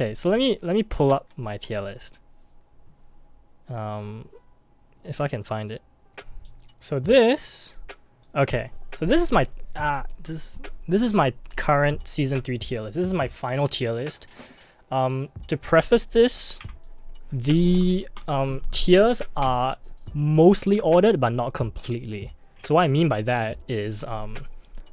Okay, so let me pull up my tier list. If I can find it. So this, okay. So this is my this is my current season 3 tier list. This is my final tier list. To preface this, the tiers are mostly ordered but not completely. So what I mean by that is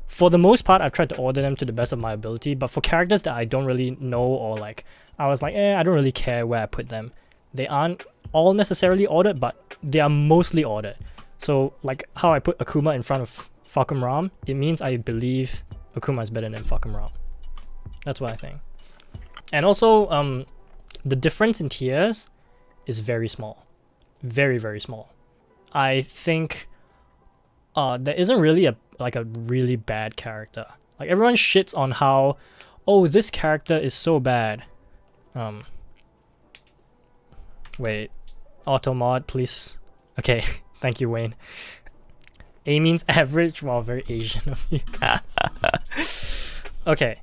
for the most part I've tried to order them to the best of my ability, but for characters that I don't really know, or like I was like, I don't really care where I put them, they aren't all necessarily ordered, but they are mostly ordered. So like how I put Akuma in front of Fakum Ram, it means I believe Akuma is better than Fakum Ram. That's what I think. And also the difference in tiers is very small. Very, very small. I think there isn't really a really bad character. Like everyone shits on how, oh, this character is so bad. Wait, auto mod please. Okay, thank you Wayne. A means average. Wow, very Asian of you. Okay,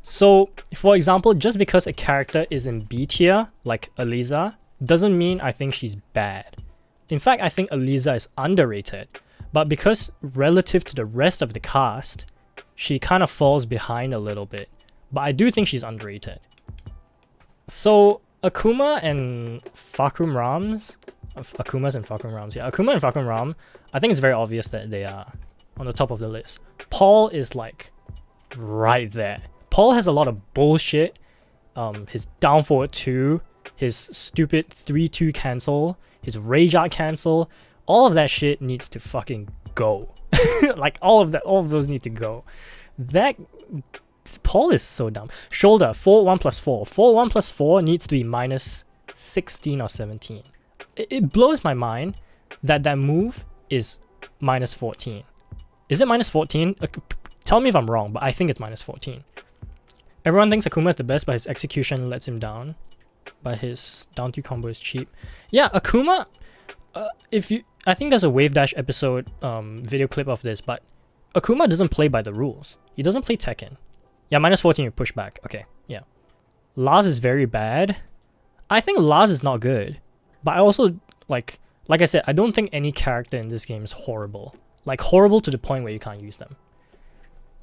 so for example, just because a character is in B tier, like Eliza, doesn't mean I think she's bad. In fact, I think Eliza is underrated, but because relative to the rest of the cast, she kind of falls behind a little bit. But I do think she's underrated. So Akuma and Fakum Rams, Akumas and Fakum Rams, yeah, Akuma and Fakum Ram, I think it's very obvious that they are on the top of the list. Paul is like right there. Paul has a lot of bullshit. His down forward 2, his stupid 3-2 cancel, his rage art cancel, all of that shit needs to fucking go. Like all of those need to go. That Paul is so dumb. Shoulder, forward 1 plus 4. Forward 1 plus 4 needs to be minus 16 or 17. It blows my mind that that move is minus 14. Is it minus 14? Tell me if I'm wrong, but I think it's minus 14. Everyone thinks Akuma is the best, but his execution lets him down. But his down 2 combo is cheap. Yeah, Akuma, I think there's a Wave Dash episode video clip of this, but Akuma doesn't play by the rules. He doesn't play Tekken. Yeah, minus 14 you push back. Okay, yeah. Lars is very bad. I think Lars is not good. But I also, like I said, I don't think any character in this game is horrible. Like horrible to the point where you can't use them.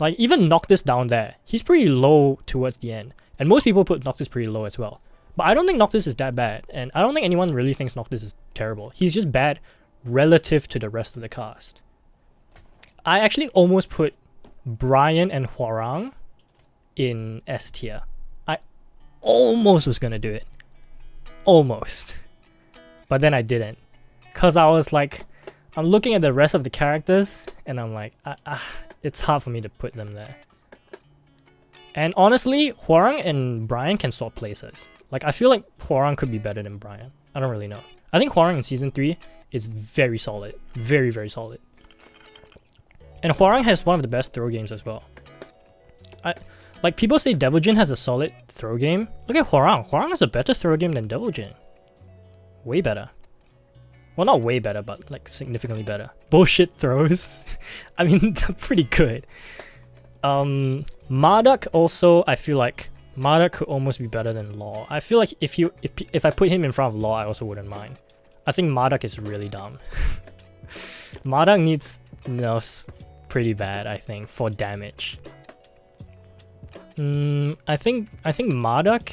Like even Noctis down there, he's pretty low towards the end. And most people put Noctis pretty low as well. But I don't think Noctis is that bad. And I don't think anyone really thinks Noctis is terrible. He's just bad relative to the rest of the cast. I actually almost put Brian and Hwoarang in S tier. I almost was gonna do it. Almost. But then I didn't. Cause I was like, I'm looking at the rest of the characters and I'm like, it's hard for me to put them there. And honestly, Hwoarang and Brian can swap places. Like I feel like Hwoarang could be better than Brian. I don't really know. I think Hwoarang in season 3 is very solid. Very, very solid. And Hwoarang has one of the best throw games as well. Like people say Devil Jin has a solid throw game. Look at Hwoarang. Hwoarang has a better throw game than Devil Jin. Way better. Well, not way better, but like significantly better. Bullshit throws. I mean, they're pretty good. Marduk also, I feel like Marduk could almost be better than Law. I feel like if I put him in front of Law, I also wouldn't mind. I think Marduk is really dumb. Marduk needs nerfs pretty bad, I think, for damage. I think Marduk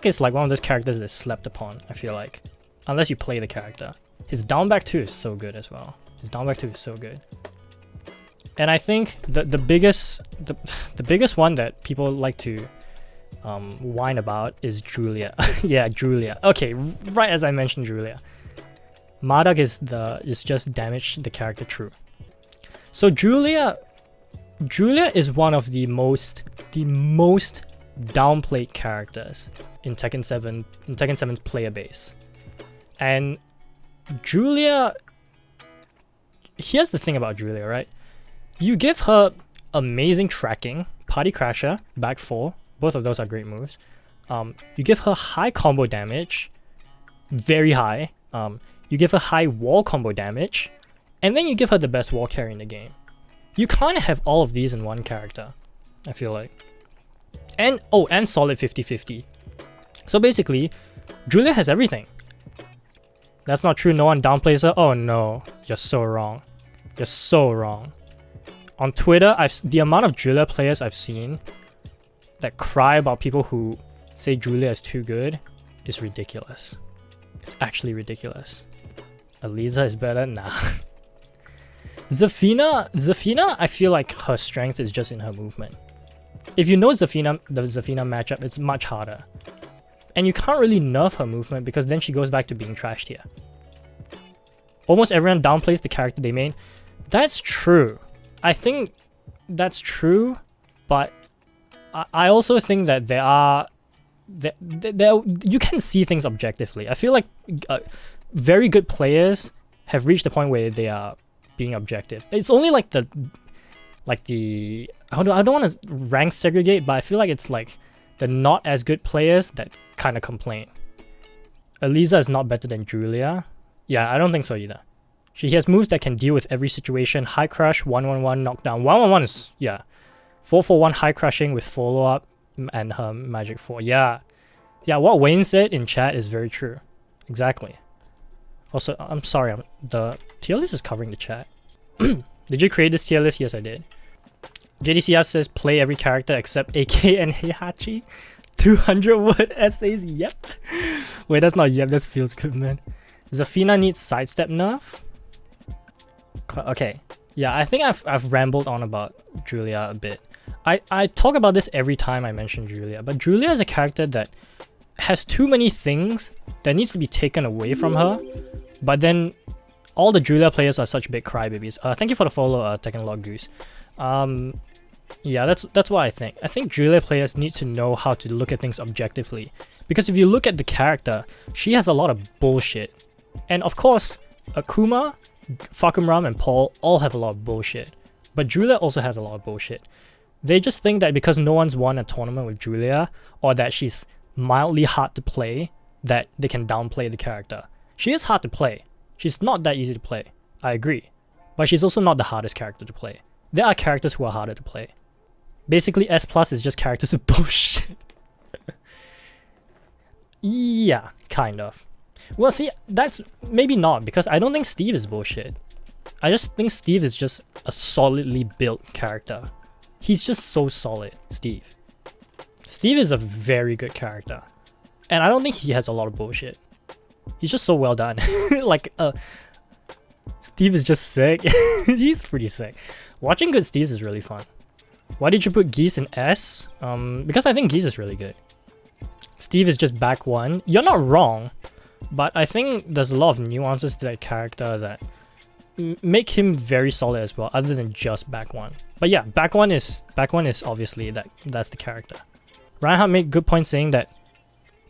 is like one of those characters that's slept upon, I feel like. Unless you play the character. His down back 2 is so good as well. His down back 2 is so good. And I think the biggest one that people like to whine about is Julia. Yeah, Julia. Okay, right as I mentioned Julia. Marduk is just damage the character true. So Julia is one of the most downplayed characters in Tekken 7's player base. And Julia, here's the thing about Julia, right? You give her amazing tracking, Party Crasher, back 4, both of those are great moves. You give her high combo damage, very high. You give her high wall combo damage, and then you give her the best wall carry in the game. You can't have all of these in one character, I feel like. And solid 50-50. So basically, Julia has everything. That's not true. No one downplays her. Oh no, you're so wrong. You're so wrong. On Twitter, the amount of Julia players I've seen that cry about people who say Julia is too good is ridiculous. It's actually ridiculous. Eliza is better? Nah. Zafina, I feel like her strength is just in her movement. If you know Zafina, the Zafina matchup, it's much harder. And you can't really nerf her movement because then she goes back to being trashed here. Almost everyone downplays the character they made. That's true. I think that's true, but I also think that you can see things objectively. I feel like very good players have reached the point where they are being objective. It's only like the I don't want to rank segregate, but I feel like it's like the not as good players that kind of complain. Eliza is not better than Julia. Yeah, I don't think so either. She has moves that can deal with every situation. High crush, 1-1-1 knockdown. 1-1-1 is, yeah. 4-4-1 high crushing with follow up and her magic 4. Yeah. Yeah, what Wayne said in chat is very true. Exactly. Also, I'm sorry, the tier list is covering the chat. Did you create this tier list? Yes, I did. JDCR says play every character except AK and Heihachi. 200 word essays. Yep. Wait, that's not yep. That feels good, man. Zafina needs sidestep nerf. Okay. Yeah, I think I've rambled on about Julia a bit. I talk about this every time I mention Julia, but Julia is a character that has too many things that needs to be taken away from her. But then all the Julia players are such big crybabies. Thank you for the follow, Tekken Log Goose. Yeah, that's what I think. I think Julia players need to know how to look at things objectively. Because if you look at the character, she has a lot of bullshit. And of course, Akuma, Fakumram, and Paul all have a lot of bullshit. But Julia also has a lot of bullshit. They just think that because no one's won a tournament with Julia, or that she's mildly hard to play, that they can downplay the character. She is hard to play. She's not that easy to play. I agree. But she's also not the hardest character to play. There are characters who are harder to play. Basically, S+ is just characters with bullshit. Yeah, kind of. Well, see, that's maybe not, because I don't think Steve is bullshit. I just think Steve is just a solidly built character. He's just so solid, Steve. Steve is a very good character. And I don't think he has a lot of bullshit. He's just so well done. Like, Steve is just sick. He's pretty sick. Watching good Steves is really fun. Why did you put Geese in S? Because I think Geese is really good. Steve is just back one. You're not wrong, but I think there's a lot of nuances to that character that make him very solid as well, other than just back one. But yeah, back one is obviously that's the character. Reinhardt made good point saying that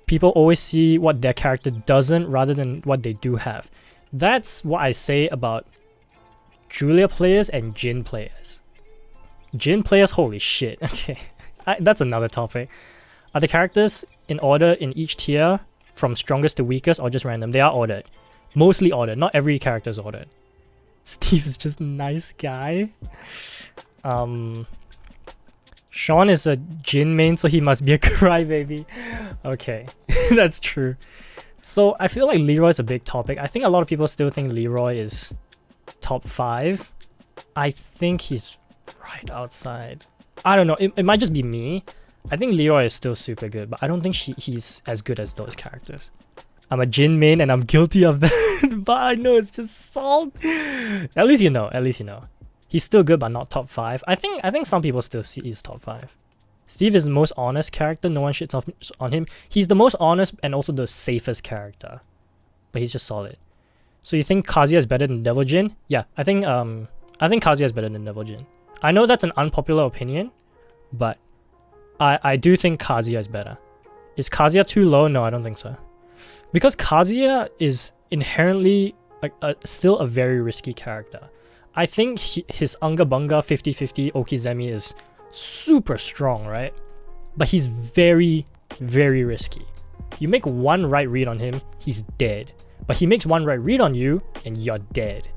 people always see what their character doesn't rather than what they do have. That's what I say about Julia players and Jin players. Jin players, holy shit. Okay, that's another topic. Are the characters in order in each tier from strongest to weakest or just random? They are ordered. Mostly ordered. Not every character is ordered. Steve is just a nice guy. Sean is a Jin main, so he must be a crybaby. Okay, that's true. So I feel like Leroy is a big topic. I think a lot of people still think Leroy is top 5. I think he's right outside. I don't know. It might just be me. I think Leroy is still super good, but I don't think he's as good as those characters. I'm a Jin main and I'm guilty of that, but I know it's just salt. At least you know. At least you know. He's still good, but not top 5. I think some people still see he's top 5. Steve is the most honest character. No one shits on him. He's the most honest and also the safest character, but he's just solid. So you think Kazuya is better than Devil Jin? Yeah, I think Kazuya is better than Devil Jin. I know that's an unpopular opinion, but I do think Kazuya is better. Is Kazuya too low? No, I don't think so. Because Kazuya is inherently still a very risky character. I think his Unga Bunga 50-50 Okizemi is super strong, right? But he's very, very risky. You make one right read on him, he's dead. But he makes one right read on you, and you're dead.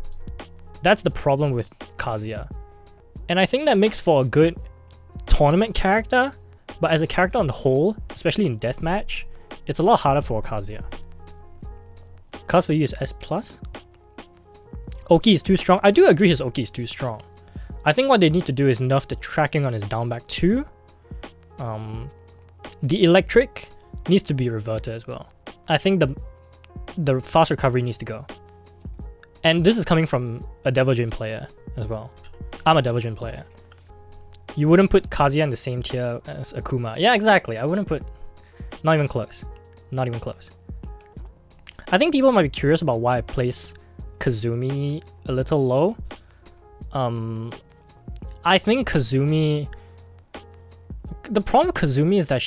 That's the problem with Kazuya. And I think that makes for a good tournament character, But as a character on the whole, especially in deathmatch, it's a lot harder for Kazuya. Kaz for you is S+. Oki is too strong. I do agree his Oki is too strong. I think what they need to do is nerf the tracking on his down back too. The electric needs to be reverted as well. I think the fast recovery needs to go. And this is coming from a Devil Jin player as well. I'm a Devil Jin player. You wouldn't put Kazuya in the same tier as Akuma. Yeah, exactly. I wouldn't put... Not even close. Not even close. I think people might be curious about why I place Kazumi a little low. I think Kazumi... The problem with Kazumi is that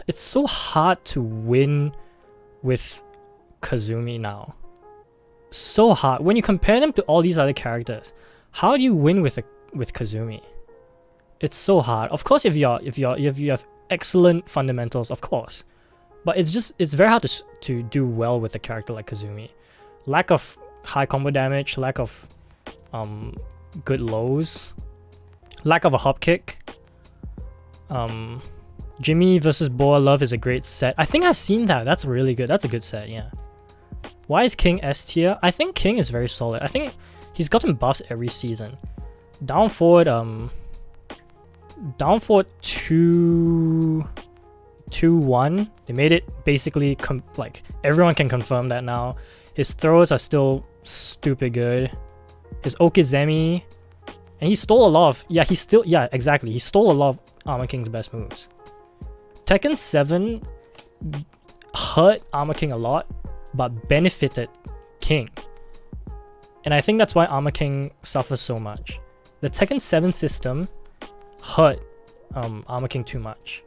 it's so hard to win with Kazumi now. So hard. When you compare them to all these other characters, how do you win with Kazumi? It's so hard. Of course, if you have excellent fundamentals, of course, but it's very hard to do well with a character like Kazumi. Lack of high combo damage, lack of good lows, lack of a hop kick. Jimmy versus Boa Love is a great set. I think I've seen that. That's really good. That's a good set, yeah. Why is King S tier? I think King is very solid. I think he's gotten buffs every season. Down forward 2-1. They made it basically like everyone can confirm that now. His throws are still stupid good. His Okizemi, and he stole a lot of he stole a lot of Armor King's best moves. Tekken 7 hurt Armor King a lot, but benefited King. And I think that's why Armor King suffers so much. The Tekken 7 system hurt Armor King too much.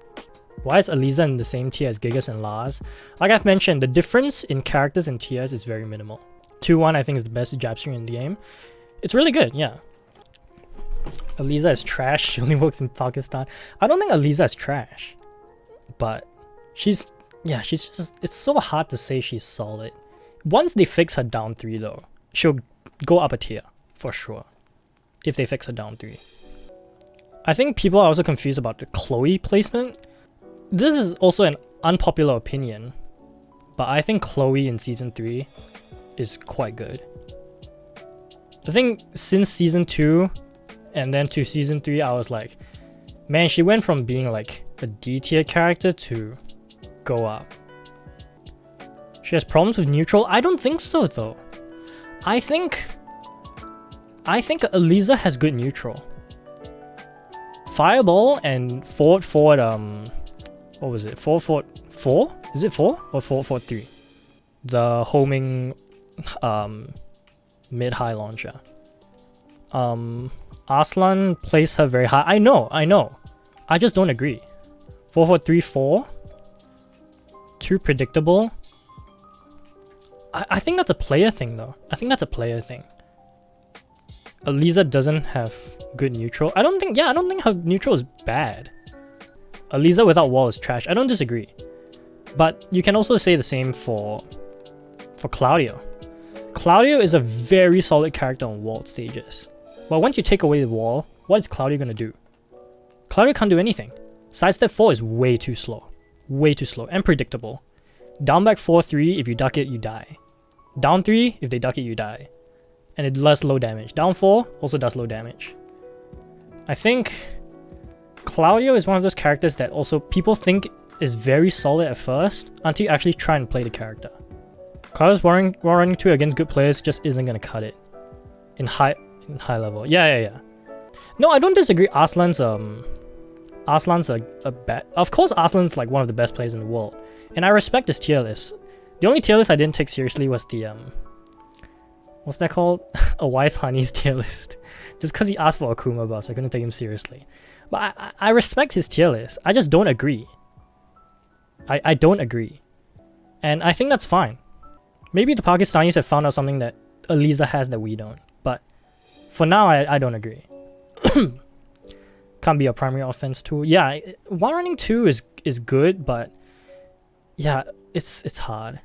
Why is Eliza in the same tier as Gigas and Lars? Like I've mentioned, the difference in characters and tiers is very minimal. 2-1 I think is the best jab string in the game. It's really good, yeah. Eliza is trash, she only works in Pakistan. I don't think Eliza is trash. But she's just, it's so hard to say she's solid. Once they fix her down 3 though, she'll go up a tier, for sure. If they fix her down 3. I think people are also confused about the Chloe placement. This is also an unpopular opinion, but I think Chloe in Season 3 is quite good. I think since Season 2 and then to Season 3, I was like, man, she went from being like a D tier character to go up. She has problems with neutral? I don't think so though. I think Eliza has good neutral. Fireball and forward, what was it? Forward 4? Is it 4 or forward 3? The homing mid-high launcher. Arslan plays her very high. I know. I just don't agree. 4-4-3-4. Too predictable. I think that's a player thing though. I think that's a player thing. Eliza doesn't have good neutral. I don't think her neutral is bad. Eliza without wall is trash. I don't disagree. But you can also say the same for Claudio. Claudio is a very solid character on walled stages. But once you take away the wall, what is Claudio gonna do? Claudio can't do anything. Sidestep 4 is way too slow. Way too slow and predictable. Down back 4-3, if you duck it, you die. Down 3, if they duck it, you die. And it does low damage. Down 4 also does low damage. I think Claudio is one of those characters that also people think is very solid at first until you actually try and play the character. Claudio's War Running 2 against good players just isn't gonna cut it. In high level. Yeah. No, I don't disagree. Arslan's a bad. Of course Arslan's like one of the best players in the world. And I respect his tier list. The only tier list I didn't take seriously was the what's that called? A Wise Honey's tier list. Just because he asked for Akuma buffs, I couldn't take him seriously. But I respect his tier list. I just don't agree. I don't agree. And I think that's fine. Maybe the Pakistanis have found out something that Eliza has that we don't. But for now, I don't agree. Can't be a primary offense tool. Yeah, War Running 2 is good, but yeah, it's hard.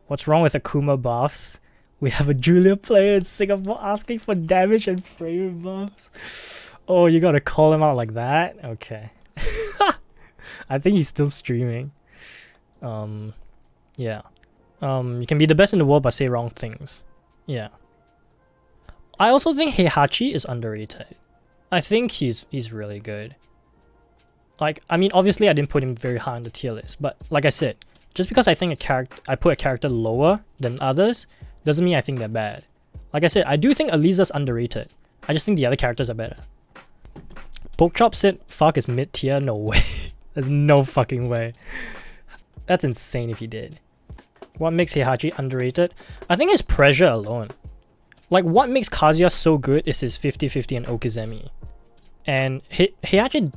What's wrong with Akuma buffs? We have a Julia player in Singapore asking for damage and frame buffs. Oh, you gotta call him out like that? Okay. I think he's still streaming. Yeah. You can be the best in the world but say wrong things. Yeah. I also think Heihachi is underrated. I think he's really good. Like, I mean, obviously I didn't put him very high on the tier list, but like I said, just because I think I put a character lower than others doesn't mean I think they're bad. Like I said, I do think Eliza's underrated. I just think the other characters are better. Porkchop said, fuck is mid tier? No way. There's no fucking way. That's insane if he did. What makes Heihachi underrated? I think his pressure alone. Like, what makes Kazuya so good is his 50-50 and Okizeme. And Heihachi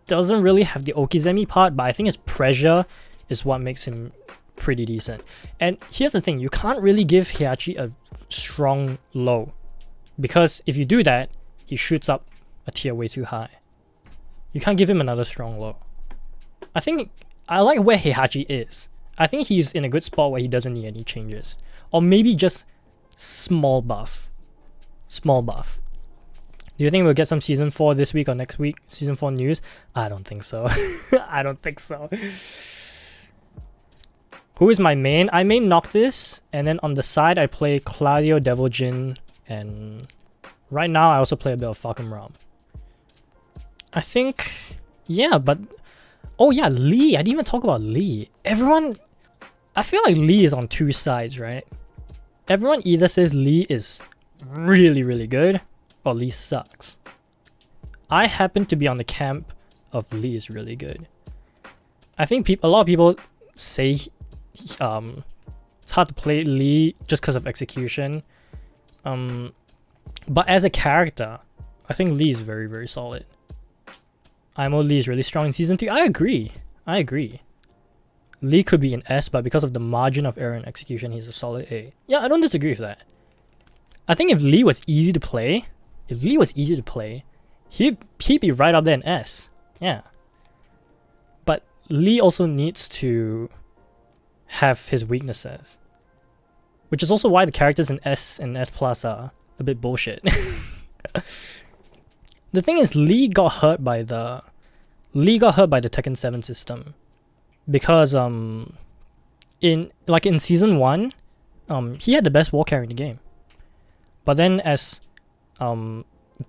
doesn't really have the Okizeme part, but I think his pressure is what makes him pretty decent. And here's the thing, you can't really give Heihachi a strong low, because if you do that, he shoots up a tier way too high. You can't give him another strong low. I think I like where Heihachi is. I think he's in a good spot where he doesn't need any changes. Or maybe just small buff. Small buff. Do you think we'll get some season 4 this week or next week? Season 4 news? I don't think so. I don't think so. Who is my main? I main Noctis, and then on the side I play Claudio, Devil Jin, and right now I also play a bit of Falcon Rom. I think, yeah, but oh yeah, Lee. I didn't even talk about Lee. Everyone, I feel like Lee is on two sides, right? Everyone either says Lee is really, really good, or Lee sucks. I happen to be on the camp of Lee is really good. I think a lot of people say it's hard to play Lee just because of execution. But as a character, I think Lee is very, very solid. IMO Lee is really strong in Season 3. I agree. Lee could be an S, but because of the margin of error in execution, he's a solid A. Yeah, I don't disagree with that. I think if Lee was easy to play, he'd be right up there in S. Yeah. But Lee also needs to have his weaknesses, which is also why the characters in S and S Plus are a bit bullshit. The thing is, Lee got hurt by the Tekken 7 system, because in Season 1, he had the best wall carry in the game. But then as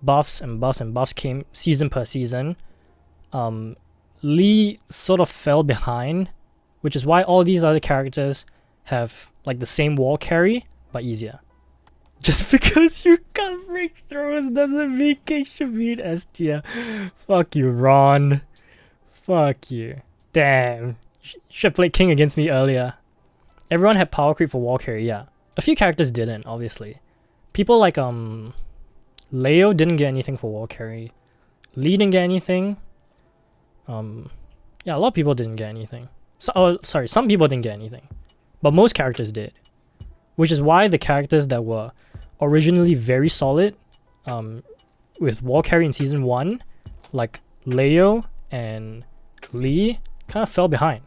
buffs came season per season, Lee sort of fell behind, which is why all these other characters have like the same wall carry but easier. Just because you can't break throws doesn't make it should be an S tier. Fuck you, Ron. Fuck you. Damn. Should played King against me earlier. Everyone had power creep for wall carry, yeah. A few characters didn't, obviously. People like Leo didn't get anything for wall carry. Lee didn't get anything. Yeah, a lot of people didn't get anything. Some people didn't get anything. But most characters did. Which is why the characters that were originally very solid with wall carry in Season 1, like Leo and Lee, kind of fell behind.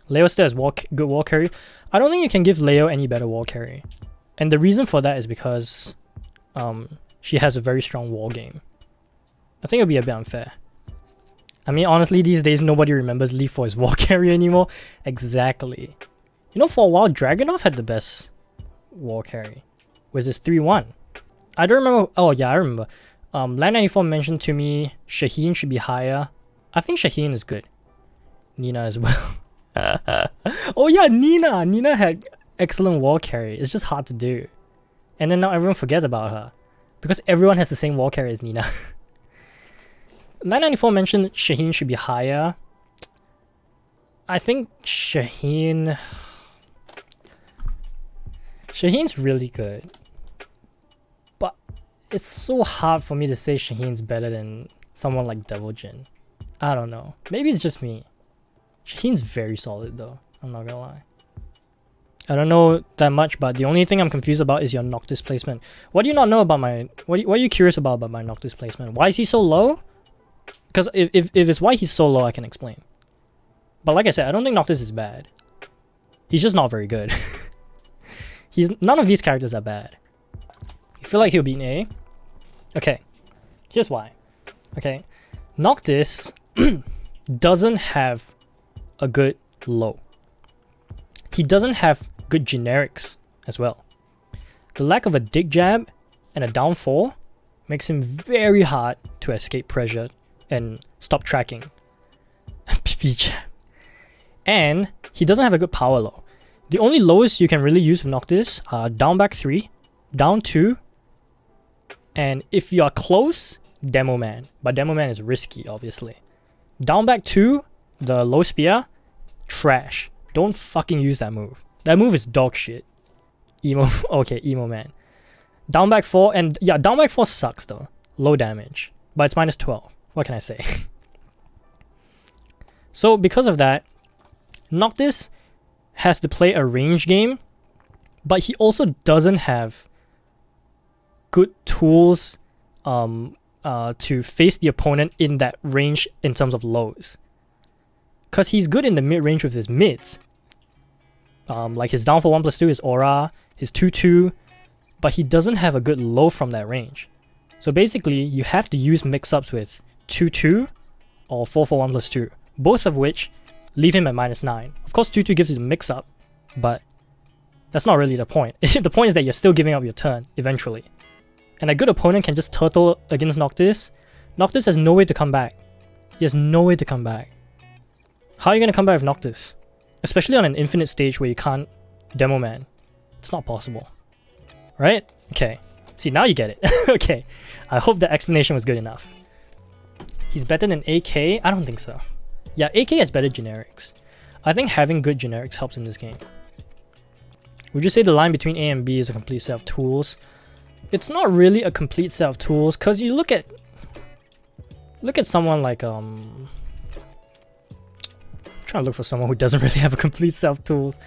Leo still has good wall carry. I don't think you can give Leo any better wall carry. And the reason for that is because she has a very strong wall game. I think it would be a bit unfair. I mean, honestly, these days nobody remembers Lee for his wall carry anymore. Exactly. You know, for a while, Dragunov had the best wall carry with his 3-1. I don't remember. Oh, yeah, I remember. Land94 mentioned to me Shaheen should be higher. I think Shaheen is good. Nina as well. Oh, yeah, Nina. Nina had excellent wall carry. It's just hard to do. And then now everyone forgets about her, because everyone has the same wall carry as Nina. Land94 mentioned Shaheen should be higher. I think Shaheen's really good, but it's so hard for me to say Shaheen's better than someone like Devil Jin. I don't know. Maybe it's just me. Shaheen's very solid though. I'm not gonna lie. I don't know that much, but the only thing I'm confused about is your Noctis placement. What do you not know about my... What are you curious about my Noctis placement? Why is he so low? Because if it's why he's so low, I can explain. But like I said, I don't think Noctis is bad. He's just not very good. None of these characters are bad. You feel like he'll be an A? Okay. Here's why. Okay. Noctis... doesn't have a good low. He doesn't have good generics as well. The lack of a dig jab and a down 4 makes him very hard to escape pressure and stop tracking. PP jab. And he doesn't have a good power low. The only lows you can really use with Noctis are down back 3, down 2, and if you are close, Demo Man. But Demo Man is risky, obviously. Down back 2, the low spear, trash. Don't fucking use that move. That move is dog shit. Emo, okay, Emo Man. Down back 4, and yeah, down back 4 sucks though. Low damage, but it's minus 12. What can I say? So because of that, Noctis has to play a range game, but he also doesn't have good tools to face the opponent in that range in terms of lows. Because he's good in the mid-range with his mids. Like his down for 1+2 is Aura, his 2-2, but he doesn't have a good low from that range. So basically, you have to use mix-ups with 2-2 or 4-1+2, both of which leave him at -9. Of course, 2-2 gives you the mix-up, but that's not really the point. The point is that you're still giving up your turn, eventually. And a good opponent can just turtle against Noctis. Noctis has no way to come back. He has no way to come back. How are you going to come back with Noctis? Especially on an infinite stage where you can't Demo Man. It's not possible. Right? Okay. See, now you get it. Okay. I hope the explanation was good enough. He's better than AK? I don't think so. Yeah, AK has better generics. I think having good generics helps in this game. Would you say the line between A and B is a complete set of tools? It's not really a complete set of tools, because you look at someone like I'm trying to look for someone who doesn't really have a complete set of tools.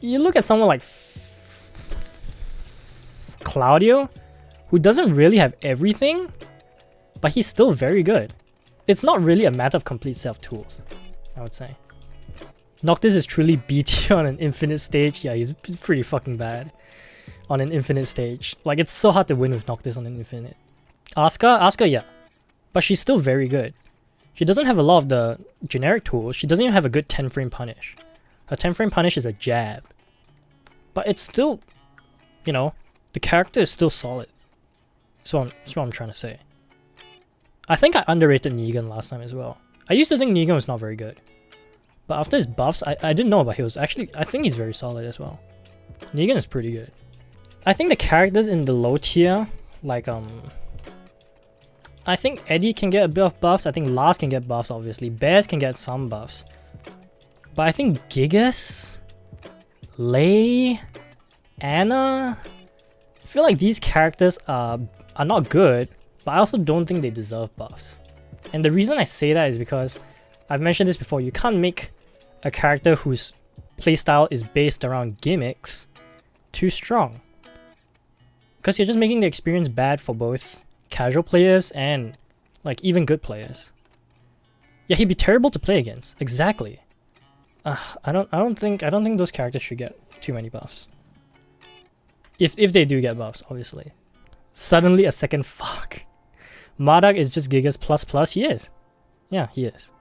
You look at someone like Claudio, who doesn't really have everything, but he's still very good. It's not really a matter of complete set of tools, I would say. Noctis is truly B tier on an infinite stage. Yeah, he's pretty fucking bad on an infinite stage. Like, it's so hard to win with Noctis on an infinite. Asuka, yeah. But she's still very good. She doesn't have a lot of the generic tools. She doesn't even have a good 10-frame punish. Her 10-frame punish is a jab. But it's still, you know, the character is still solid. That's what I'm trying to say. I think I underrated Negan last time as well. I used to think Negan was not very good. But after his buffs, I didn't know, but he was actually, I think he's very solid as well. Negan is pretty good. I think the characters in the low tier, like I think Eddie can get a bit of buffs. I think Lars can get buffs, obviously. Bears can get some buffs. But I think Gigas, Lei, Anna, I feel like these characters are not good, but I also don't think they deserve buffs. And the reason I say that is because I've mentioned this before, you can't make a character whose playstyle is based around gimmicks too strong. Because you're just making the experience bad for both casual players and like even good players. Yeah, he'd be terrible to play against. Exactly. I don't think those characters should get too many buffs. If they do get buffs, obviously. Suddenly a second fuck. Mardak is just Gigas plus. He is. Yeah, he is.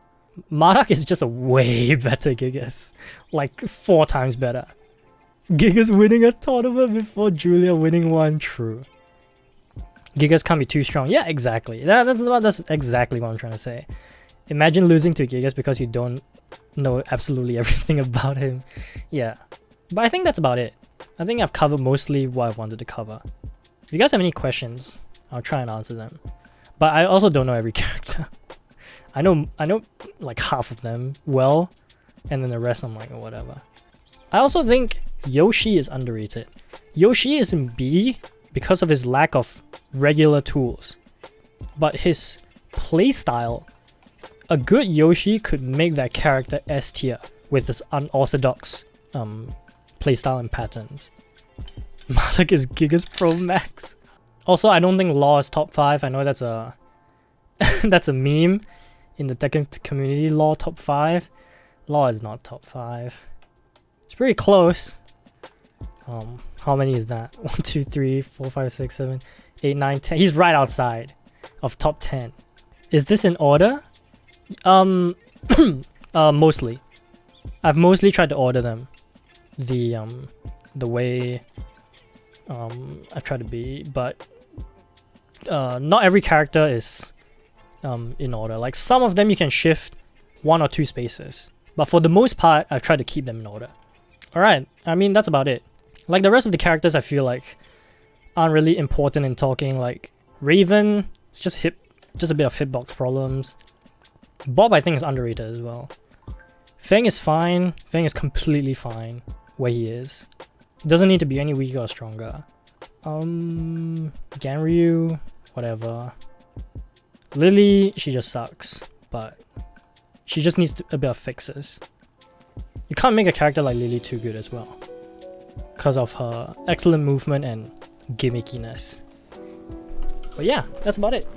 Mardak is just a way better Gigas. Like 4 times better. Gigas winning a tournament before Julia winning one. True. Gigas can't be too strong. Yeah, exactly. That's exactly what I'm trying to say. Imagine losing to Gigas because you don't know absolutely everything about him. Yeah. But I think that's about it. I think I've covered mostly what I wanted to cover. If you guys have any questions, I'll try and answer them. But I also don't know every character. I know like half of them well, and then the rest I'm like, whatever. I also think Yoshi is underrated. Yoshi is in B because of his lack of regular tools. But his playstyle, a good Yoshi could make that character S tier with his unorthodox playstyle and patterns. Mardak is Gigas Pro Max. Also, I don't think Law is top 5. I know that's a that's a meme in the Tekken community. Law top 5. Law is not top 5. It's pretty close. How many is that? 1, 2, 3, 4, 5, 6, 7, 8, 9, 10. He's right outside of top 10. Is this in order? Mostly. I've mostly tried to order them. The way I've tried to be, but not every character is in order. Like some of them you can shift 1 or 2 spaces, but for the most part I've tried to keep them in order. Alright, I mean that's about it. Like the rest of the characters I feel like aren't really important in talking. Like Raven, it's just a bit of hitbox problems. Bob I think is underrated as well. Feng is fine. Feng is completely fine where he is. He doesn't need to be any weaker or stronger. Ganryu, whatever. Lily, she just sucks, but she just needs a bit of fixes. You can't make a character like Lily too good as well, because of her excellent movement and gimmickiness. But yeah, that's about it.